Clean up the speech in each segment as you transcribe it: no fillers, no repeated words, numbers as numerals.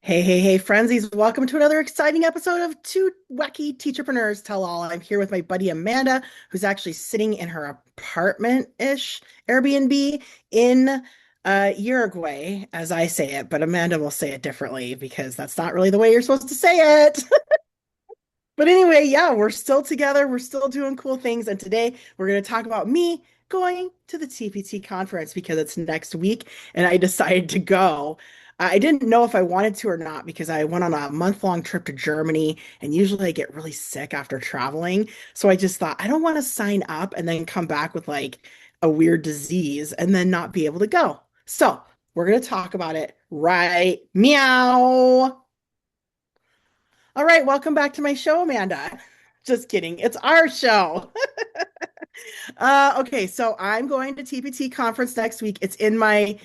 Hey, hey, hey, frenzies. Welcome to another exciting episode of Two Wacky Teacherpreneurs Tell All. I'm here with my buddy Amanda, who's actually sitting in her apartment-ish Airbnb in Uruguay, as I say it, but Amanda will say it differently because that's not really the way you're supposed to say it. But anyway, yeah, we're still together. We're still doing cool things. And today we're going to talk about me going to the TPT conference because it's next week and I decided to go. I didn't know if I wanted to or not because I went on a month-long trip to Germany and usually I get really sick after traveling. So I just thought I don't want to sign up and then come back with like a weird disease and then not be able to go. So we're going to talk about it right meow. All right, welcome back to my show, Amanda. Just kidding. It's our show. Okay, so I'm going to TPT conference next week. It's in my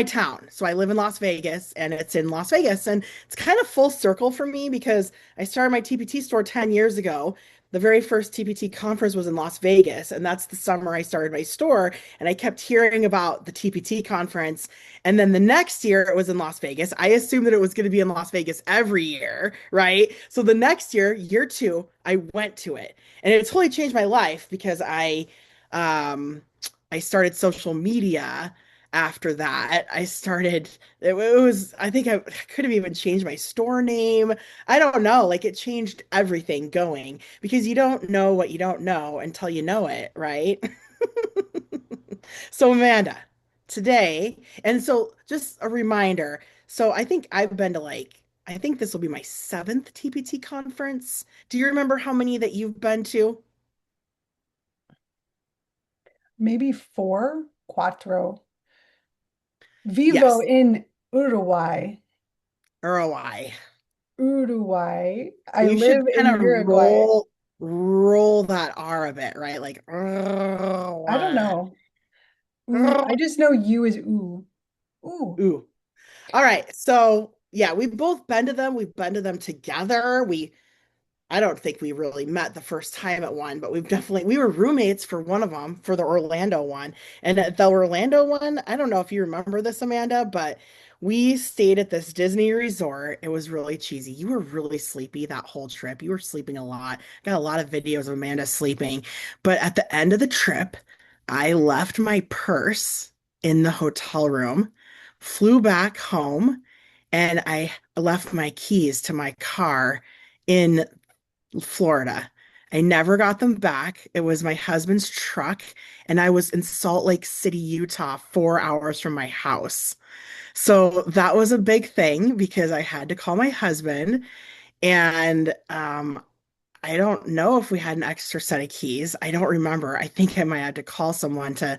town. So I live in Las Vegas and it's in Las Vegas and it's kind of full circle for me because I started my TPT store 10 years ago. The very first TPT conference was in Las Vegas and that's the summer I started my store and I kept hearing about the TPT conference and then the next year it was in Las Vegas. I assumed that it was going to be in Las Vegas every year, right? So the next year, year 2, I went to it and it totally changed my life because um I started social media after that. It was I think I could have even changed my store name. I don't know, like it changed everything going because you don't know what you don't know until you know it, right? So Amanda, today, and so just a reminder, so I think I've been to like I think this will be my seventh TPT conference. Do you remember how many that you've been to? Maybe four, cuatro. Vivo Yes, in Uruguay. ROI. Uruguay. I We should live kind in of Uruguay. roll that R a bit, right? Like I don't ROI. know. Ooh, I just know you is ooh. Ooh. Ooh. All right. So yeah, we've both been to them. We've been to them together. I don't think we really met the first time at one, but we were roommates for one of them for the Orlando one. And at the Orlando one, I don't know if you remember this, Amanda, but we stayed at this Disney resort. It was really cheesy. You were really sleepy that whole trip. You were sleeping a lot. Got a lot of videos of Amanda sleeping. But at the end of the trip, I left my purse in the hotel room, flew back home, and I left my keys to my car in Florida. I never got them back. It was my husband's truck, and I was in Salt Lake City, Utah, 4 hours from my house. So that was a big thing because I had to call my husband, and I don't know if we had an extra set of keys. I don't remember. I think I might have to call someone to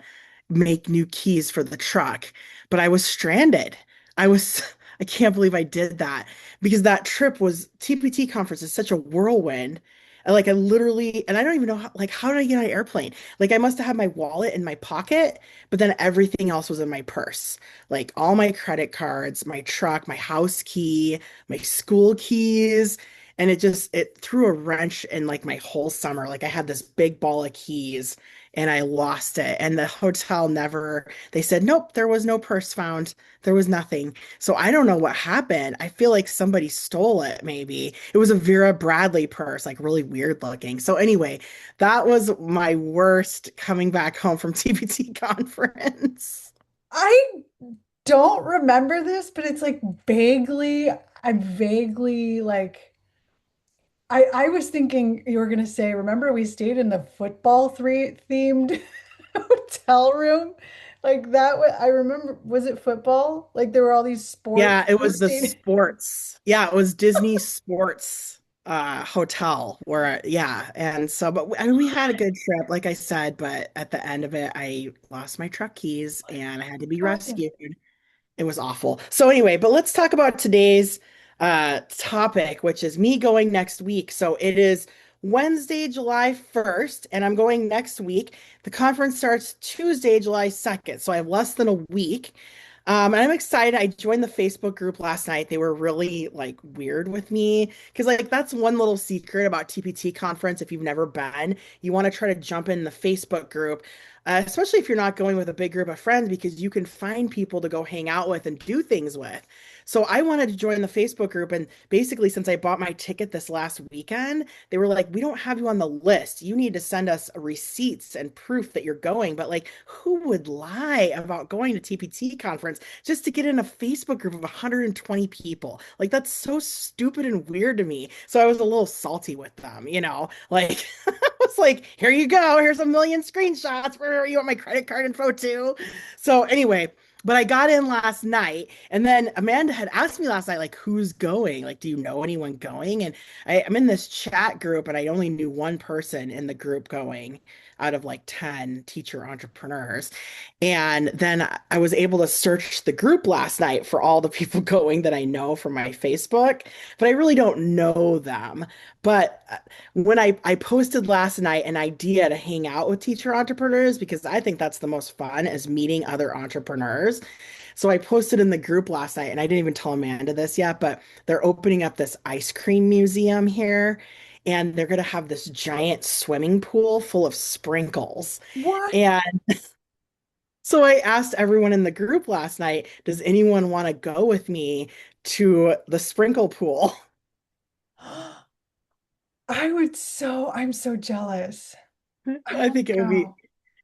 make new keys for the truck, but I was stranded. I was, I can't believe I did that because that trip was TPT conference is such a whirlwind. I literally, and I don't even know how did I get on an airplane? Like I must have had my wallet in my pocket, but then everything else was in my purse. Like all my credit cards, my truck, my house key, my school keys and it threw a wrench in like my whole summer. Like I had this big ball of keys and I lost it. And the hotel never, they said, nope, there was no purse found. There was nothing. So I don't know what happened. I feel like somebody stole it, maybe. It was a Vera Bradley purse, like really weird looking. So anyway, that was my worst coming back home from TPT conference. I don't remember this, but it's like I'm vaguely like I was thinking you were gonna say, remember we stayed in the football three themed hotel room? Like I remember, was it football? Like there were all these sports. Yeah, it We was the stayed. sports. Yeah, it was Disney Sports hotel where yeah, and so I mean we had a good trip like I said, but at the end of it I lost my truck keys and I had to be Oh. rescued. It was awful. So anyway, but let's talk about today's topic, which is me going next week. So it is Wednesday, July 1st, and I'm going next week. The conference starts Tuesday, July 2nd. So I have less than a week. And I'm excited. I joined the Facebook group last night. They were really like weird with me because like that's one little secret about TPT conference. If you've never been, you want to try to jump in the Facebook group. especially if you're not going with a big group of friends, because you can find people to go hang out with and do things with. So I wanted to join the Facebook group. And basically, since I bought my ticket this last weekend, they were like, we don't have you on the list. You need to send us receipts and proof that you're going. But like, who would lie about going to TPT conference just to get in a Facebook group of 120 people? Like, that's so stupid and weird to me. So I was a little salty with them, like I was like, here you go. Here's a million screenshots. Where you want my credit card info too? So anyway, but I got in last night, and then Amanda had asked me last night, like, who's going? Like, do you know anyone going? And I'm in this chat group, and I only knew one person in the group going out of like 10 teacher entrepreneurs. And then I was able to search the group last night for all the people going that I know from my Facebook, but I really don't know them. But when I posted last night an idea to hang out with teacher entrepreneurs, because I think that's the most fun is meeting other entrepreneurs. So I posted in the group last night, and I didn't even tell Amanda this yet, but they're opening up this ice cream museum here, and they're going to have this giant swimming pool full of sprinkles. What? And so I asked everyone in the group last night, does anyone want to go with me to the sprinkle pool? I'm so jealous. I I want think to it would be go.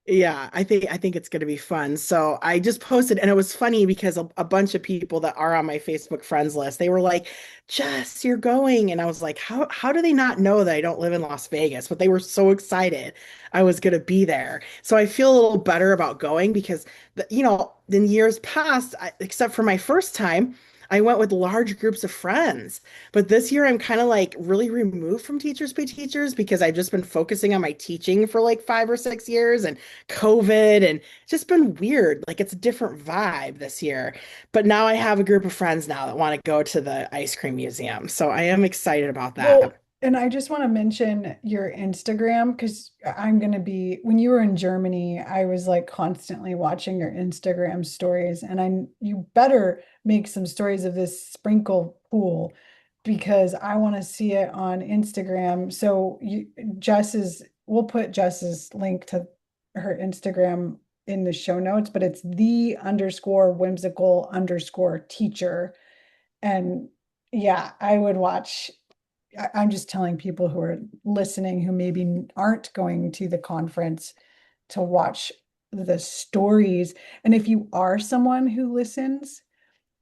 Yeah, I think it's going to be fun. So I just posted, and it was funny because a bunch of people that are on my Facebook friends list, they were like, "Jess, you're going," and I was like, "How do they not know that I don't live in Las Vegas?" But they were so excited I was going to be there. So I feel a little better about going because, in years past, except for my first time, I went with large groups of friends. But this year, I'm kind of like really removed from Teachers Pay Teachers because I've just been focusing on my teaching for like 5 or 6 years, and COVID, and it's just been weird. Like it's a different vibe this year. But now I have a group of friends now that want to go to the ice cream museum. So I am excited about Well, that. and I just want to mention your Instagram because I'm going to be, when you were in Germany, I was like constantly watching your Instagram stories, and you better make some stories of this sprinkle pool because I want to see it on Instagram. So we'll put Jess's link to her Instagram in the show notes, but it's the underscore whimsical underscore teacher. And yeah, I would watch. I'm just telling people who are listening who maybe aren't going to the conference to watch the stories. And if you are someone who listens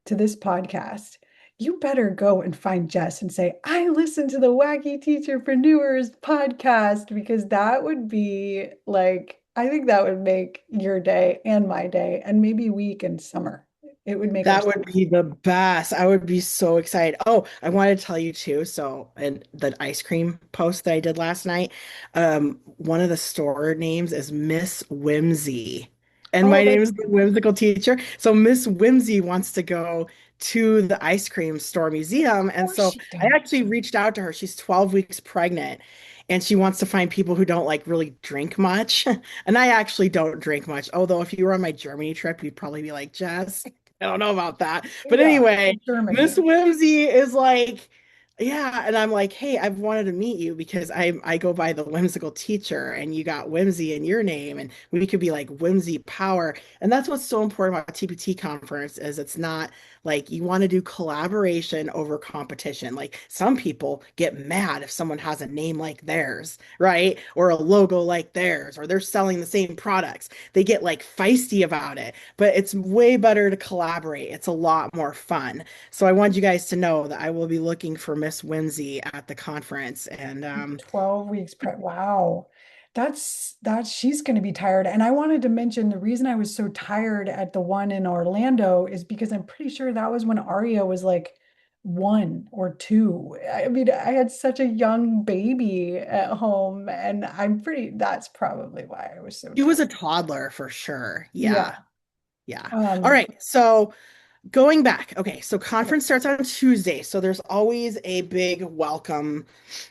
to this podcast, you better go and find Jess and say, I listened to the Wacky Teacherpreneurs podcast, because that would be like, I think that would make your day and my day and maybe week and summer. It would make our That would summer. be the best. I would be so excited. Oh, I wanted to tell you too. So, and the ice cream post that I did last night, one of the store names is Miss Whimsy, and Oh, my name that's is the whimsical teacher. So Miss Whimsy wants to go to the ice cream store museum, of and course so she I does. actually reached out to her. She's 12 weeks pregnant, and she wants to find people who don't like really drink much. And I actually don't drink much. Although if you were on my Germany trip, you'd probably be like, Jess. I don't know about that. But Yeah, anyway, Miss Germany. Whimsy is like, yeah, and I'm like, hey, I've wanted to meet you because I go by the whimsical teacher, and you got whimsy in your name, and we could be like whimsy power. And that's what's so important about TPT conference is it's not like you want to do collaboration over competition. Like some people get mad if someone has a name like theirs, right? Or a logo like theirs, or they're selling the same products. They get like feisty about it, but it's way better to collaborate. It's a lot more fun. So I want you guys to know that I will be looking for Miss Whimsy at the conference. And 12 weeks wow. That's she's going to be tired. And I wanted to mention the reason I was so tired at the one in Orlando is because I'm pretty sure that was when Aria was like 1 or 2. I mean, I had such a young baby at home, and that's probably why I was so she was tired. a toddler for sure. Yeah. Yeah. Yeah. All Um, right. So going back. Okay. So okay. conference starts on Tuesday. So there's always a big welcome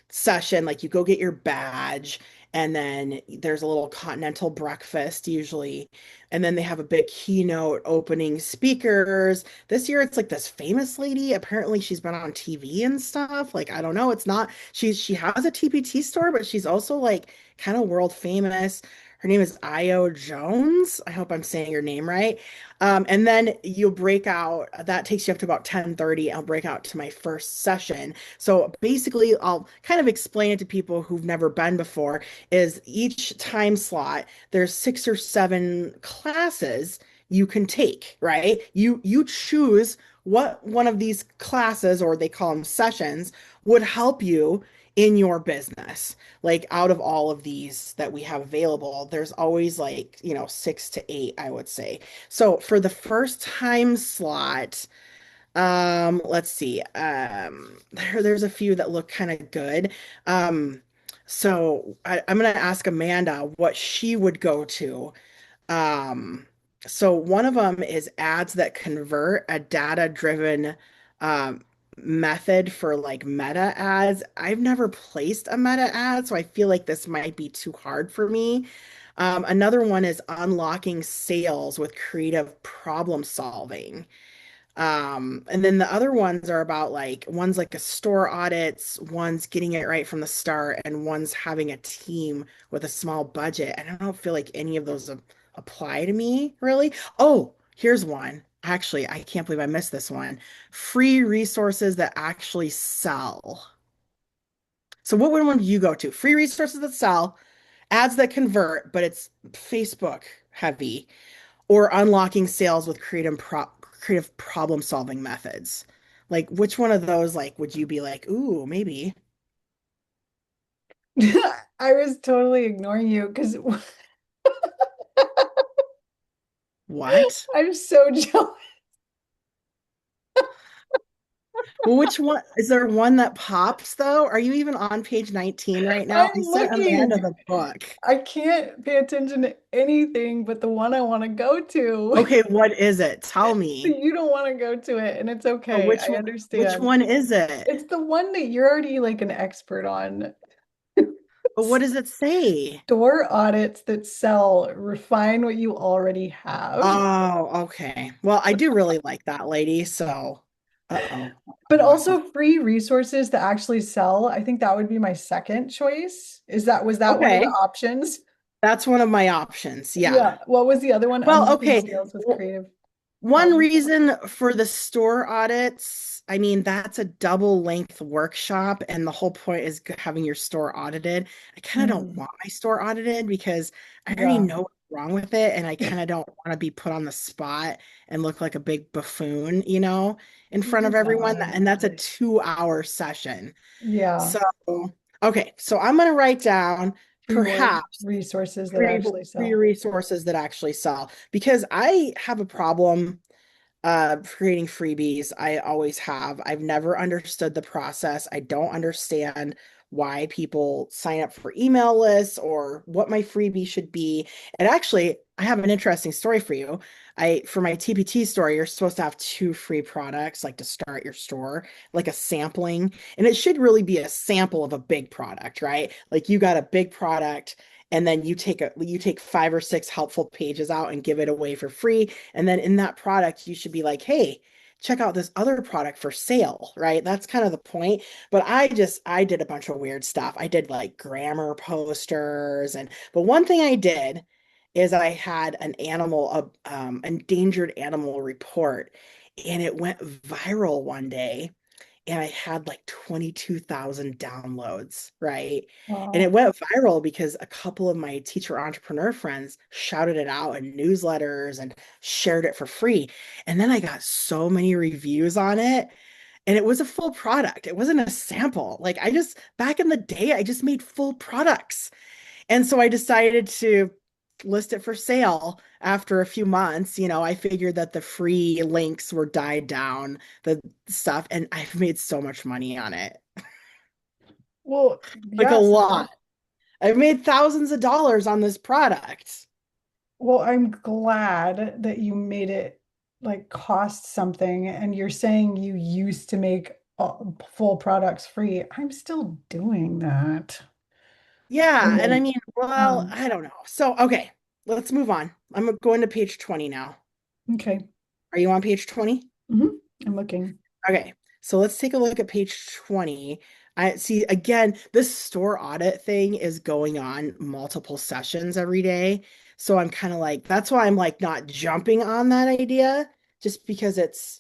session. Like you go get your badge, and then there's a little continental breakfast usually. And then they have a big keynote opening speakers. This year it's like this famous lady. Apparently she's been on TV and stuff. Like I don't know. It's not she has a TPT store, but she's also like kind of world famous. Her name is Io Jones. I hope I'm saying your name right. And then you'll break out. That takes you up to about 10:30. I'll break out to my first session. So basically, I'll kind of explain it to people who've never been before. Is each time slot there's 6 or 7 classes you can take, right? You choose what one of these classes, or they call them sessions, would help you in your business. Like out of all of these that we have available, there's always like, 6 to 8, I would say. So for the first time slot, let's see. There's a few that look kind of good. I'm gonna ask Amanda what she would go to. Um, so one of them is ads that convert, a data-driven um, method for like meta ads. I've never placed a meta ad, so I feel like this might be too hard for me. Another one is unlocking sales with creative problem solving. And then the other ones are about like one's like a store audits, one's getting it right from the start, and one's having a team with a small budget. And I don't feel like any of those apply to me really. Oh, here's one. Actually, I can't believe I missed this one. Free resources that actually sell. So what one would you go to? Free resources that sell, ads that convert, but it's Facebook heavy, or unlocking sales with creative problem solving methods. Like which one of those like would you be like, "Ooh, maybe." I was totally ignoring you because What? I'm so jealous. Well, which one is there one that pops though? Are you even on page 19 right now? I'm I sent Amanda looking. the book. I can't pay attention to anything but the one I want to go to. Okay, what is it? Tell me. You don't want to go to it, and it's okay. I Which understand. one is it? It's the one that you're already like an expert on. But what does it say? Store audits that sell, refine what you already have. Oh, okay. Well, I do really like that lady, so uh-oh. But Uh-oh. also free resources that actually sell. I think that would be my second choice. Was that one of the Okay. options? That's one of my options. Yeah. Yeah. What was the other one? Well, Unlocking okay. sales with W- creative One problem solving. reason for the store audits, I mean, that's a double length workshop, and the whole point is having your store audited. I kind of don't Mm, want my store audited because I already yeah. know what's wrong with it, and I kind of don't want to be put on the spot and look like a big buffoon, in front of everyone. Yeah. And that's a 2-hour session. Yeah. So, okay, so I'm going to write down Free perhaps resources that free actually free sell. resources that actually sell because I have a problem creating freebies. I always have. I've never understood the process. I don't understand why people sign up for email lists or what my freebie should be. And actually, I have an interesting story for you. For my TPT store, you're supposed to have 2 free products, like to start your store, like a sampling. And it should really be a sample of a big product, right? Like you got a big product and then you take 5 or 6 helpful pages out and give it away for free, and then in that product, you should be like, hey, check out this other product for sale, right? That's kind of the point. But I did a bunch of weird stuff. I did like grammar posters but one thing I did is I had an endangered animal report, and it went viral one day, and I had like 22,000 downloads, right? And it Wow. went viral because a couple of my teacher entrepreneur friends shouted it out in newsletters and shared it for free. And then I got so many reviews on it, and it was a full product. It wasn't a sample. Like back in the day, I just made full products. And so I decided to list it for sale after a few months. I figured that the free links were died down, the stuff, and I've made so much money on it. Well, Like a yes. lot. I've made thousands of dollars on this product. Well, I'm glad that you made it like cost something and you're saying you used to make full products free. I'm still doing that. Yeah, And and I then, mean, well, um, I don't know. So, okay, let's move on. I'm going to page 20 now. okay. Are you on page 20? hmm I'm looking. Okay, so let's take a look at page 20. I see again, this store audit thing is going on multiple sessions every day. So I'm kind of like, that's why I'm like not jumping on that idea, just because it's.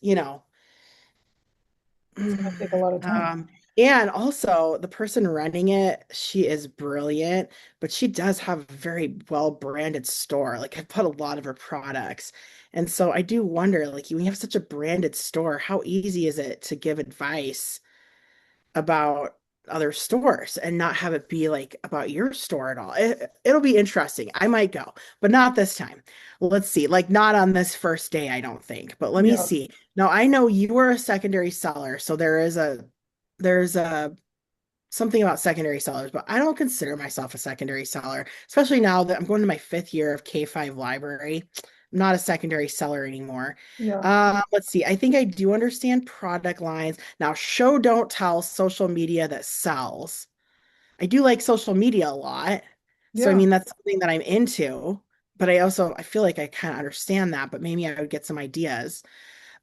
It's going to take a lot of time. Um, and also the person running it, she is brilliant, but she does have a very well branded store. Like I put a lot of her products. And so I do wonder, like, we have such a branded store, how easy is it to give advice about other stores and not have it be like about your store at all? It'll be interesting. I might go, but not this time. Let's see. Like not on this first day, I don't think. But let me Yeah. see. Now I know you are a secondary seller, so there's a something about secondary sellers, but I don't consider myself a secondary seller, especially now that I'm going to my fifth year of K-5 library. I'm not a secondary seller anymore. Yeah. Let's see. I think I do understand product lines. Now, show, don't tell, social media that sells. I do like social media a lot. So, I Yeah. mean, that's something that I'm into, but I feel like I kind of understand that, but maybe I would get some ideas.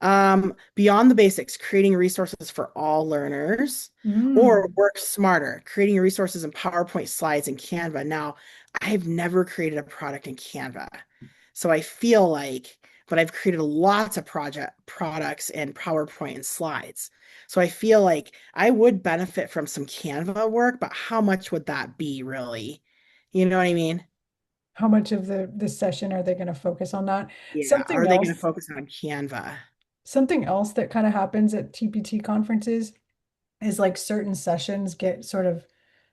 Beyond the basics, creating resources for all learners, or Mm. work smarter, creating resources in PowerPoint slides in Canva. Now, I've never created a product in Canva. So I feel like, but I've created lots of products in PowerPoint and slides. So I feel like I would benefit from some Canva work, but how much would that be really? You know what I mean? How much of the session are they going to focus on that? Yeah. Something Are they going to else, focus on Canva? something else that kind of happens at TPT conferences is like certain sessions get sort of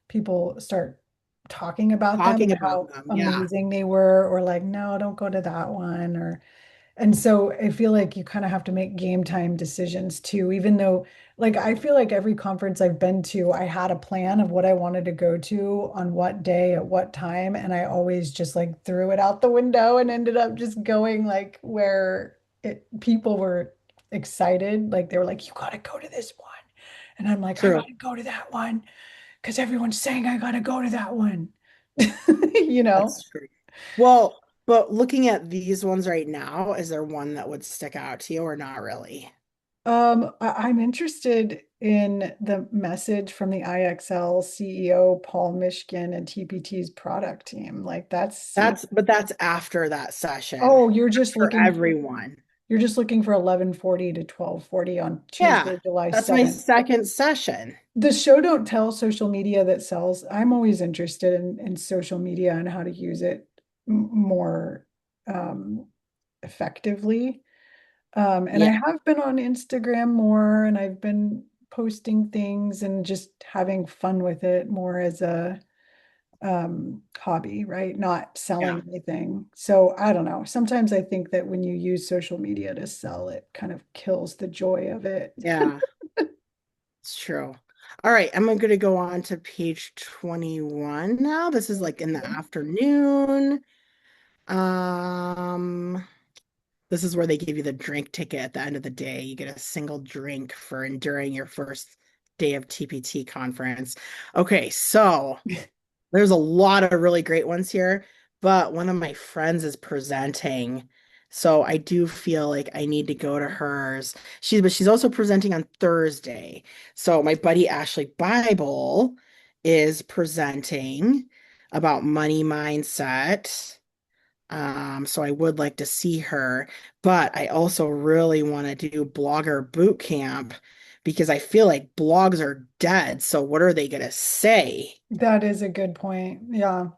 people start talking about them Talking and about how them. Yeah. amazing they were, or like, no, don't go to that one, or and so I feel like you kind of have to make game time decisions too, even though, like, I feel like every conference I've been to, I had a plan of what I wanted to go to on what day at what time. And I always just like threw it out the window and ended up just going like where people were excited. Like, they were like, you got to go to this one. And I'm like, I got True. to go to that one because everyone's saying I got to go to that one. You know? That's true. Well, but looking at these ones right now, is there one that would stick out to you or not really? I'm interested in the message from the IXL CEO, Paul Mishkin, and TPT's product team. Like But that's after that session oh, for everyone. you're just looking for 11:40 to 12:40 on Yeah, Tuesday, July that's my 7th. second session. The show don't tell social media that sells. I'm always interested in social media and how to use it more um, effectively. And I Yeah, have been on Instagram more and I've been posting things and just having fun with it more as a hobby, right? Not yeah, selling anything. So I don't know. Sometimes I think that when you use social media to sell, it kind of kills the joy of it. yeah, it's true. All right, I'm going to go on to page 21 now. This is like in the afternoon. Um, This is where they give you the drink ticket at the end of the day. You get a single drink for enduring your first day of TPT conference. Okay, so there's a lot of really great ones here, but one of my friends is presenting. So I do feel like I need to go to hers. But she's also presenting on Thursday. So my buddy Ashley Bible is presenting about money mindset. So I would like to see her, but I also really want to do blogger boot camp because I feel like blogs are dead. So what are they gonna say? That is a good point. Yeah.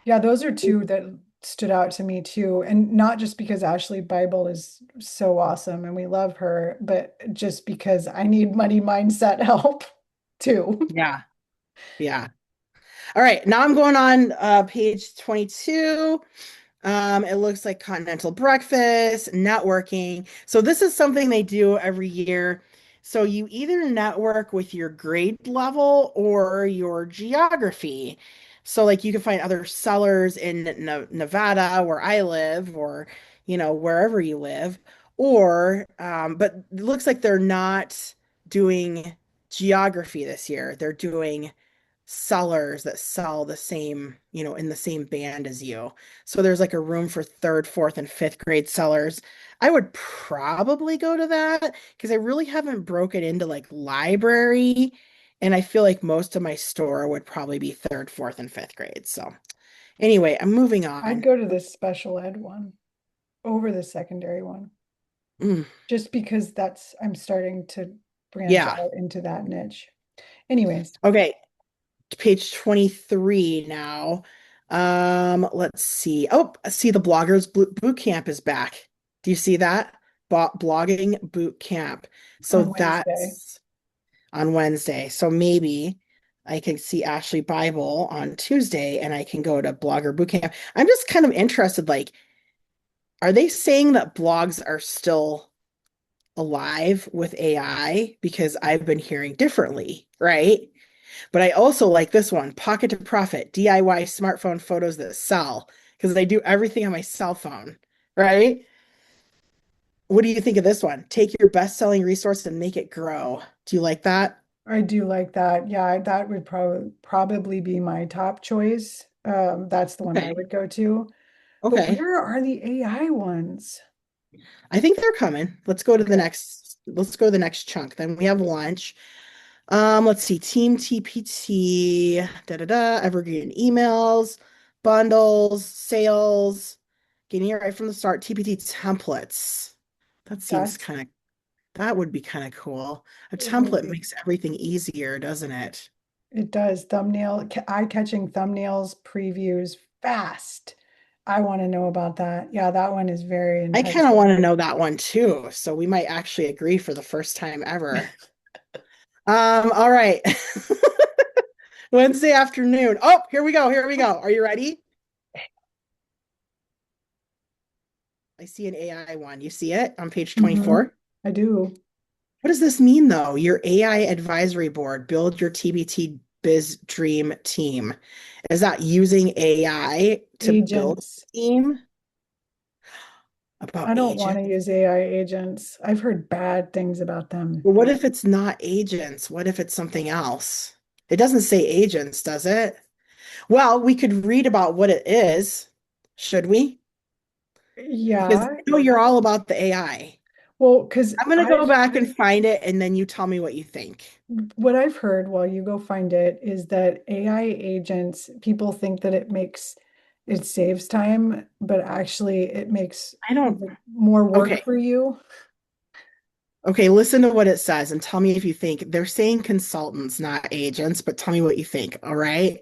Yeah, those are two that stood out to me too. And not just because Ashley Bible is so awesome and we love her, but just because I need money mindset help too. Yeah, yeah. All right, now I'm going on page 22. It looks like continental breakfast, networking. So this is something they do every year. So you either network with your grade level or your geography. So like you can find other sellers in Nevada where I live or wherever you live. Or but it looks like they're not doing geography this year. They're doing sellers that sell the same, in the same band as you. So there's like a room for third, fourth, and fifth grade sellers. I would probably go to that because I really haven't broken into like library And I feel like most of my store would probably be third, fourth, and fifth grade. So anyway, I'm moving I'd on. go to this special ed one over the secondary one, Mm, just because I'm starting to branch yeah. out into that niche. Anyways, Okay. Page 23 now. Let's see. Oh, I see the boot camp is back. Do you see that? Blogging boot camp. So on Wednesday. that's on Wednesday. So maybe I can see Ashley Bible on Tuesday and I can go to blogger boot camp. I'm just kind of interested, like, are they saying that blogs are still alive with AI? Because I've been hearing differently, right? But I also like this one, Pocket to Profit, DIY smartphone photos that sell, because I do everything on my cell phone, right? What do you think of this one? Take your best-selling resource and make it grow. Do you like that? I do like that. Yeah, that would probably be my top choice. That's the one I Okay. would go to. But Okay. where are the AI ones? I think they're coming. Okay, Let's go to the next chunk. Then we have lunch. Let's see, Team TPT, da da da, evergreen emails, bundles, sales, getting it right from the start, TPT templates. That seems that's kind of That would be kind of cool. A it would template be. makes everything easier, doesn't it? It does eye-catching thumbnails, previews, fast. I want to know about that. Yeah, that one is very I kind of enticing. want to know that one too, so we might actually agree for the first time ever. All right. Wednesday afternoon. Oh, here we go. Here we go. Are you ready? I see an AI one. You see it on page Hmm. 24? I do. What does this mean though? Your AI advisory board, build your TBT biz dream team. Is that using AI to build Agents. a team I about don't want to agents? use AI agents. I've heard bad things about them. But what if it's not agents? What if it's something else? It doesn't say agents, does it? Well, we could read about what it is, should we? Because Yeah. I know you're all about the AI. Well, because I'm going to go I've back and find it, and then you tell me what you think. what I've heard while you go find it is that AI agents, people think that it saves time, but actually it makes I don't. more work Okay. for you. Okay, listen to what it says and tell me if you think they're saying consultants, not agents, but tell me what you think. All right.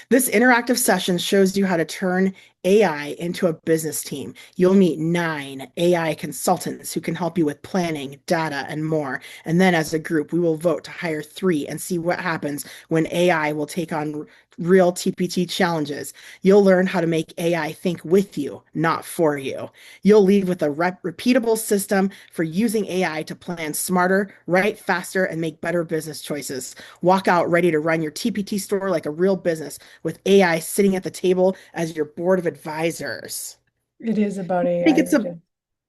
This interactive session shows you how to turn AI into a business team. You'll meet 9 AI consultants who can help you with planning, data, and more. And then as a group, we will vote to hire 3 and see what happens when AI will take on real TPT challenges. You'll learn how to make AI think with you, not for you. You'll lead with a repeatable system for using AI to plan smarter, write faster, and make better business choices. Walk out ready to run your TPT store like a real business with AI sitting at the table as your board of advisors. It is about I think AI it's a, agents.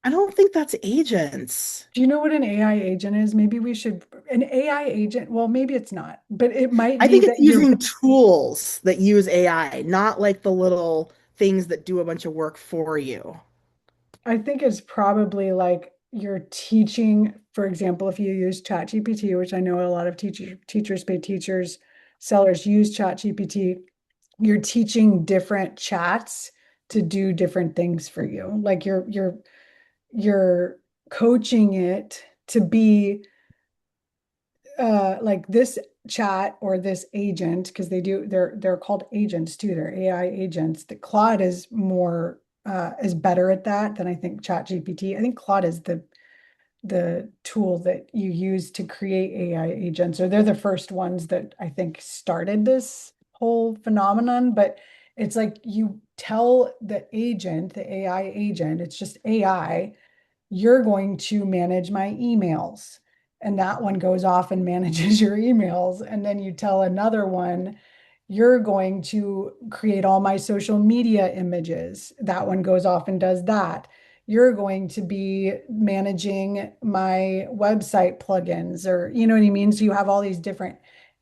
I don't think that's agents. Do you know what an AI agent is? Maybe an AI agent, well, maybe it's not, but it might I be think that it's using tools that use AI, not like the little things that do a bunch of work for you. I think it's probably like you're teaching, for example, if you use ChatGPT, which I know a lot of teachers pay teachers, sellers use ChatGPT, you're teaching different chats to do different things for you. Like you're coaching it to be like this chat or this agent, because they're called agents too, they're AI agents. The Claude is better at that than I think ChatGPT. I think Claude is the tool that you use to create AI agents, or they're the first ones that I think started this whole phenomenon. But it's like you tell the AI agent, it's just AI, you're going to manage my emails. And that one goes off and manages your emails. And then you tell another one, you're going to create all my social media images. That one goes off and does that. You're going to be managing my website plugins, or you know what I mean? So you have all these different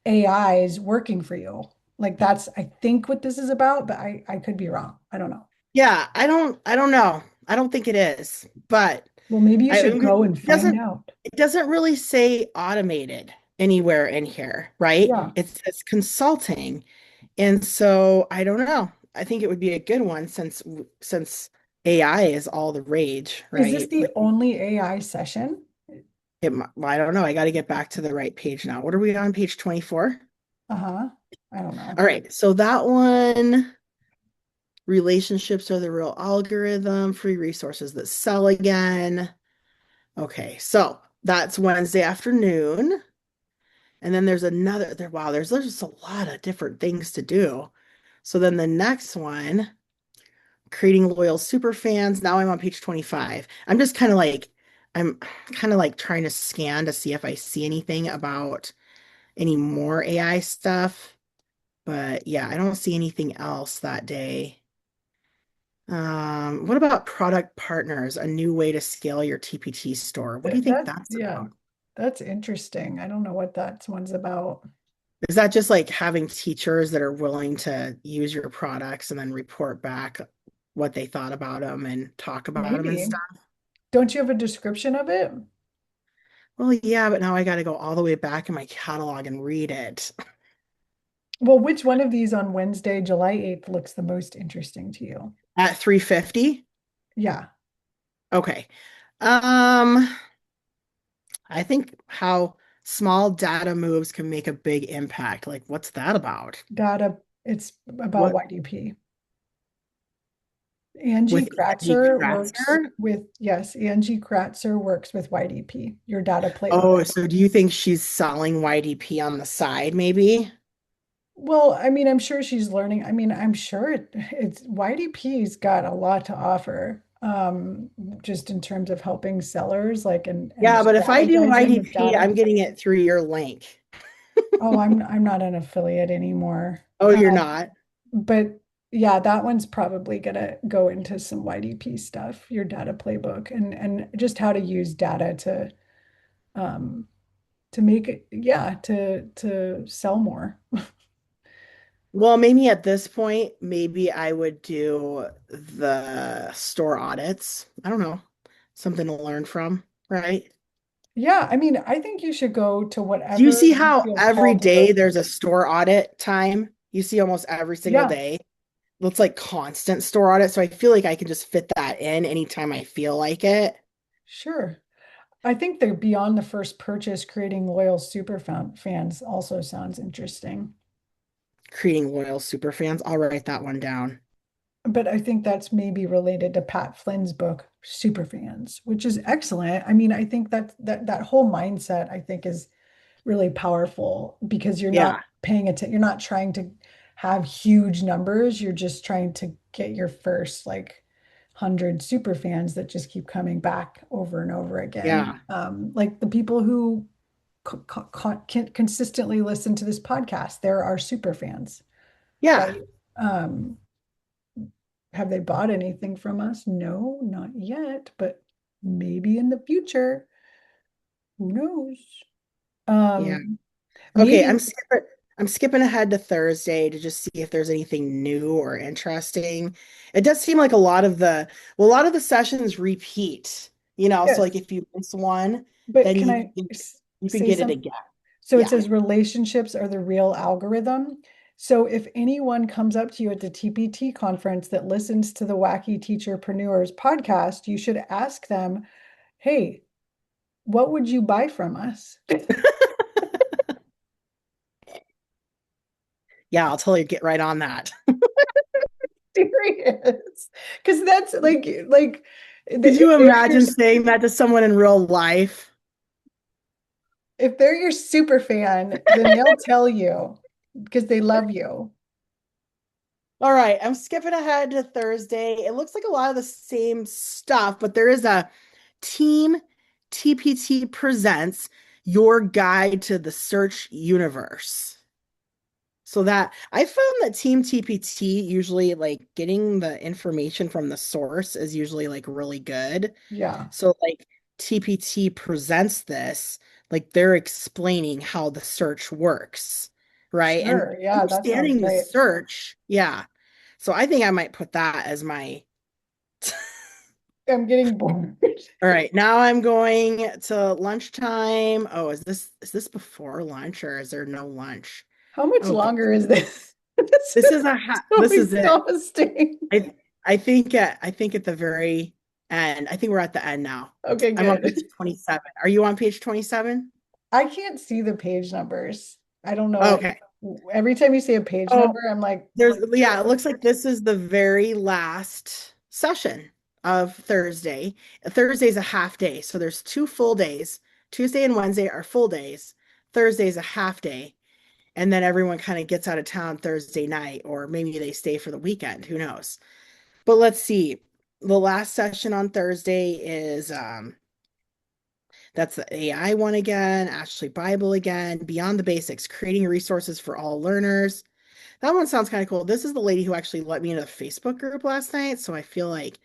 AIs working for you. Like that's, I think, what this is about, but I could be wrong. I don't know. Yeah, I don't know. I don't think it is, but Well, maybe you should it go and find out. doesn't really say automated. anywhere in here, right? Yeah. It's consulting. And so I don't know. I think it would be a good one since AI is all the rage, Is this right? the Like only AI session? well, I don't know. I got to get back to the right page now. What are we on page 24? Uh-huh. I don't know. All right. So that one, relationships are the real algorithm, free resources that sell again. Okay. So that's Wednesday afternoon. And then there's another there. Wow, there's just a lot of different things to do. So then the next one, creating loyal super fans. Now I'm on page 25. I'm kind of like trying to scan to see if I see anything about any more AI stuff. But yeah, I don't see anything else that day. What about product partners, a new way to scale your TPT store? What do you think that's Yeah, about? that's interesting. I don't know what that one's about. Is that just like having teachers that are willing to use your products and then report back what they thought about them and talk about them and Maybe. stuff? Don't you have a description of it? Well, yeah, but now I got to go all the way back in my catalog and read it. Well, which one of these on Wednesday, July 8th looks the most interesting to you? At 350? Yeah, Okay. Um, I think how small data moves can make a big impact. Like, what's that about? data, it's about What YDP. Angie with Andy Kratzer works Kratzer? with, yes, Angie Kratzer works with YDP, your data playbook. Oh, so do you think she's selling YDP on the side, maybe? Well, I mean, I'm sure she's learning. I mean, I'm sure it's YDP's got a lot to offer, just in terms of helping sellers, like and Yeah, but if I do strategizing with YDP, data. I'm getting it through your link. Oh, I'm not an affiliate anymore. Oh, you're not? But yeah, that one's probably gonna go into some YDP stuff, your data playbook, and just how to use data um to make it, yeah, to sell more. Well, maybe at this point, maybe I would do the store audits. I don't know. Something to learn from, right? Yeah, I mean, I think you should go to Do you whatever see you how feel every called to go day to. there's a store audit time? You see almost every single Yeah, day. Looks like constant store audit. So I feel like I can just fit that in anytime I feel like it. sure. I think they're beyond the first purchase, creating loyal fans also sounds interesting. Creating loyal super fans. I'll write that one down. But I think that's maybe related to Pat Flynn's book, Superfans, which is excellent. I mean, I think that whole mindset, I think, is really powerful because you're not Yeah. paying attention, you're not trying to have huge numbers, you're just trying to get your first like 100 super fans that just keep coming back over and over again. Yeah. Like the people who consistently listen to this podcast, there are super fans, Yeah. right? Um, have they bought anything from us? No, not yet, but maybe in the future. Who knows? Yeah. Um, Okay, maybe, I'm skipping ahead to Thursday to just see if there's anything new or interesting. It does seem like a lot of the sessions repeat, so yes. like if you miss one, But then can I you can say get it something? again. So it Yeah. says relationships are the real algorithm. So if anyone comes up to you at the TPT conference that listens to the Wacky Teacherpreneurs podcast, you should ask them, hey, what would you buy from us? Yeah, I'll totally get right on that. Serious. Because that's like Could if you they're your imagine saying that to someone in real life? if they're your super fan, then they'll tell you because they love you. All right, I'm skipping ahead to Thursday. It looks like a lot of the same stuff, but there is a Team TPT presents your guide to the search universe. So that I found that Team TPT usually like getting the information from the source is usually like really good. Yeah, So like TPT presents this, like they're explaining how the search works, right? And sure. Yeah, that sounds understanding the great. search, yeah. So I think I might put that as my I'm getting bored. All right, now I'm going to lunchtime. Oh, is this before lunch or is there no lunch? How much Oh, longer is this? This this is is so this is it. exhausting. I think at the very end. I think we're at the end now. Okay, I'm on good. page 27. Are you on page 27? I can't see the page numbers. I don't know. Okay. Every time you say a page Oh, number, I'm like, yeah, it looks like this is the very last session of Thursday. Thursday's a half day, so there's two full days. Tuesday and Wednesday are full days. Thursday's a half day, and then everyone kind of gets out of town Thursday night, or maybe they stay for the weekend. Who knows? But let's see. The last session on Thursday is that's the AI one again, Ashley Bible again, Beyond the Basics, creating resources for all learners. That one sounds kind of cool. This is the lady who actually let me into the Facebook group last night, so I feel like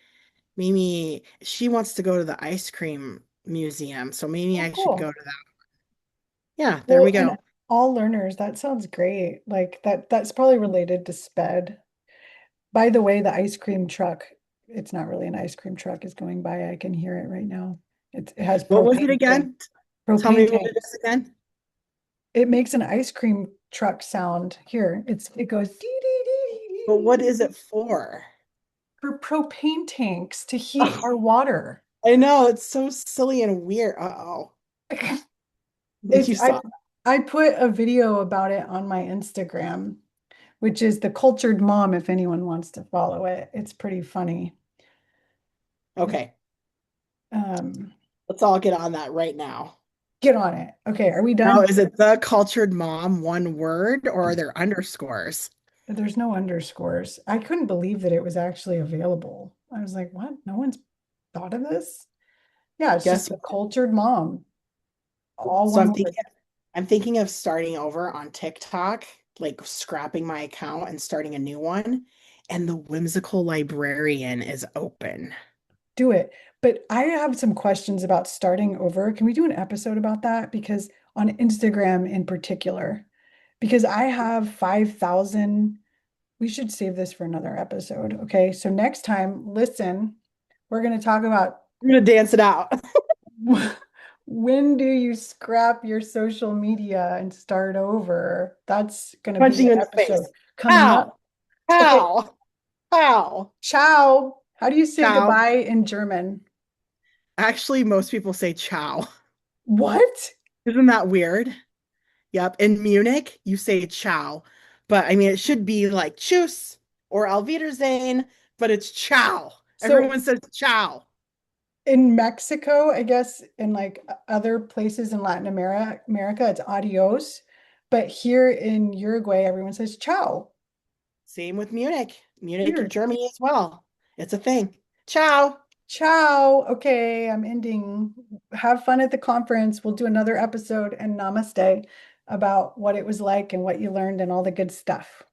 maybe she wants to go to the ice cream museum, so maybe oh, I should go cool. to that. Yeah, there we Well, and go. all learners, that sounds great. Like that's probably related to SPED. By the way, the ice cream truck, it's not really an ice cream truck, is going by. I can hear it right now. It has What was it propane tank, again? Tell propane me what it tanks. is again. It makes an ice cream truck sound. Here, it goes dee, dee, dee, dee, But dee, what dee, is dee, it for? for propane tanks to heat Oh, our water. I know, it's so silly and weird. Uh-oh. It's You saw. I put a video about it on my Instagram, which is the cultured mom, if anyone wants to follow it. It's pretty funny. Okay, Um, let's all get on that right now. get on it. Okay, are we Now, done? is it the cultured mom, one word, or are there underscores? There's no underscores. I couldn't believe that it was actually available. I was like, what? No one's thought of this? Yeah, it's just Guess the what? cultured mom, all So one word. I'm thinking of starting over on TikTok, like scrapping my account and starting a new one. And the whimsical librarian is open. Do it. But I have some questions about starting over. Can we do an episode about that? Because on Instagram in particular, because I have 5,000. We should save this for another episode. Okay. So next time, listen, we're going to talk about I'm gonna dance it out. when do you scrap your social media and start over? That's going to be Punching the you in the episode face. coming up. How? Okay. How? How? Ciao. How do you say Ciao. goodbye in German? Actually, most people say ciao. What? Isn't that weird? Yep. In Munich, you say ciao. But I mean, it should be like tschüss or Auf Wiedersehen, but it's ciao. So Everyone says ciao. in Mexico, I guess in like other places in Latin America, it's adios. But here in Uruguay, everyone says ciao. Same with Munich. Munich in Weird. Germany as well. It's a thing. Ciao. Ciao. Okay, I'm ending. Have fun at the conference. We'll do another episode and namaste about what it was like and what you learned and all the good stuff.